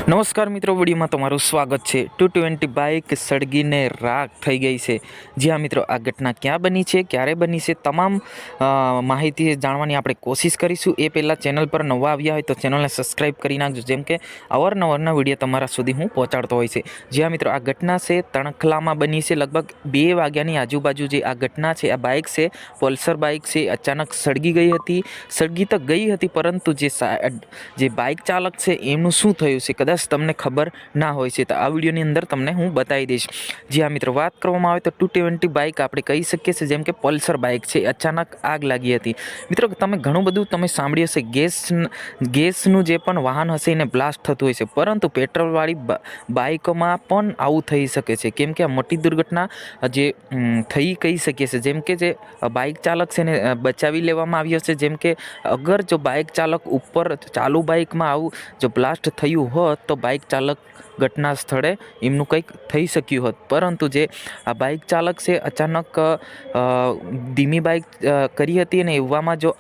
નમસ્કાર મિત્રો, વિડીયોમાં તમારું સ્વાગત છે। 220 બાઇક સળગીને રાખ થઈ ગઈ છે। જી હા મિત્રો, આ ઘટના ક્યાં બની છે, ક્યારે બની છે, તમામ માહિતી જાણવાની આપણે કોશિશ કરીશું। એ પહેલાં ચેનલ પર નવા આવ્યા હોય તો ચેનલને સબસ્ક્રાઈબ કરી નાખજો, જેમ કે અવારનવારના વિડીયો તમારા સુધી હું પહોંચાડતો હોય છે। જી હા મિત્રો, આ ઘટના છે તણખલામાં બની છે। લગભગ 2 વાગ્યાની આજુબાજુ જે આ ઘટના છે, આ બાઇક છે, પલ્સર બાઇક છે, અચાનક સળગી ગઈ હતી। સળગી તો ગઈ હતી, પરંતુ જે બાઇક ચાલક છે એમનું શું થયું છે કદાચ તમને ખબર ના હોય છે, તો આ વિડીયોની અંદર તમને હું બતાવી દઈશ। જી હા મિત્રો, વાત કરવામાં આવે તો 220 બાઇક આપણે કહી શકીએ છીએ, જેમ કે પલ્સર બાઇક છે, અચાનક આગ લાગી હતી। મિત્રો, તમે ઘણું બધું તમે સાંભળ્યું હશે, ગેસનું જે પણ વાહન હશે એને બ્લાસ્ટ થતું હોય છે, પરંતુ પેટ્રોલવાળી બાઇકોમાં પણ આવું થઈ શકે છે, કેમ કે આ મોટી દુર્ઘટના જે થઈ કહી શકીએ છીએ। જેમ કે જે બાઇક ચાલક છે એને બચાવી લેવામાં આવ્યો છે, જેમ કે અગર જો બાઇક ચાલક ઉપર ચાલુ બાઇકમાં આવું જો બ્લાસ્ટ થયું હોત તો બાઇક ચાલક ઘટના સ્થળે એમનું કંઈક થઈ શક્યું હોત, પરંતુ જે આ બાઇક ચાલક છે અચાનક ધીમી બાઇક કરી હતી અને એવામાં જો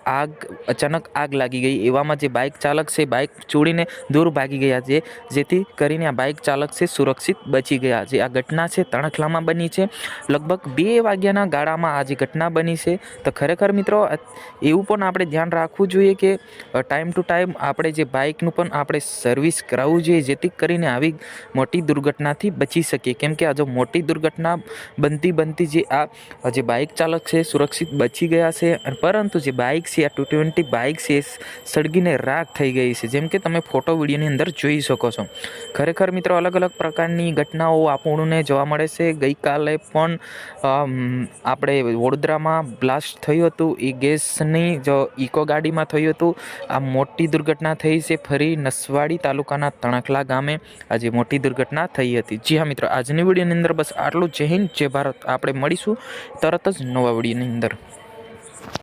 અચાનક આગ લાગી ગઈ, એવામાં જે બાઇક ચાલક છે બાઇક છોડીને દૂર ભાગી ગયા, જેથી કરીને આ બાઇક ચાલક છે સુરક્ષિત બચી ગયા। જે આ ઘટના છે તણખલામાં બની છે, લગભગ 2 વાગ્યાના ગાળામાં આ જે ઘટના બની છે। તો ખરેખર મિત્રો, એવું પણ આપણે ધ્યાન રાખવું જોઈએ કે ટાઈમ ટુ ટાઈમ આપણે જે બાઇકનું પણ આપણે સર્વિસ કરાવવું જોઈએ, જેથી કરીને આવી મોટી દુર્ઘટનાથી બચી શકીએ। કેમ કે આ જો મોટી દુર્ઘટના બનતી જે જે બાઇક ચાલક છે સુરક્ષિત બચી ગયા છે, પરંતુ જે બાઇક છે આ 220 બાઇક છે સળગીને રાખ થઈ ગઈ છે, જેમ કે તમે ફોટો વિડીયોની અંદર જોઈ શકો છો। ખરેખર મિત્રો, અલગ અલગ પ્રકારની ઘટનાઓ આપણને જોવા મળે છે। ગઈકાલે પણ આપણે વડોદરામાં બ્લાસ્ટ થયું હતું, એ ગેસની જો ઇકો ગાડીમાં થયું હતું। આ મોટી દુર્ઘટના થઈ છે ફરી નસવાડી તાલુકાના તણખલા ગામે આજે મોટી દુર્ઘટના થઈ હતી। જી હા મિત્રો, આજની વિડીયોની અંદર બસ આટલું। જય હિન્દ, જય ભારત। આપણે મળીશું તરત જ નવા વિડીયોની અંદર।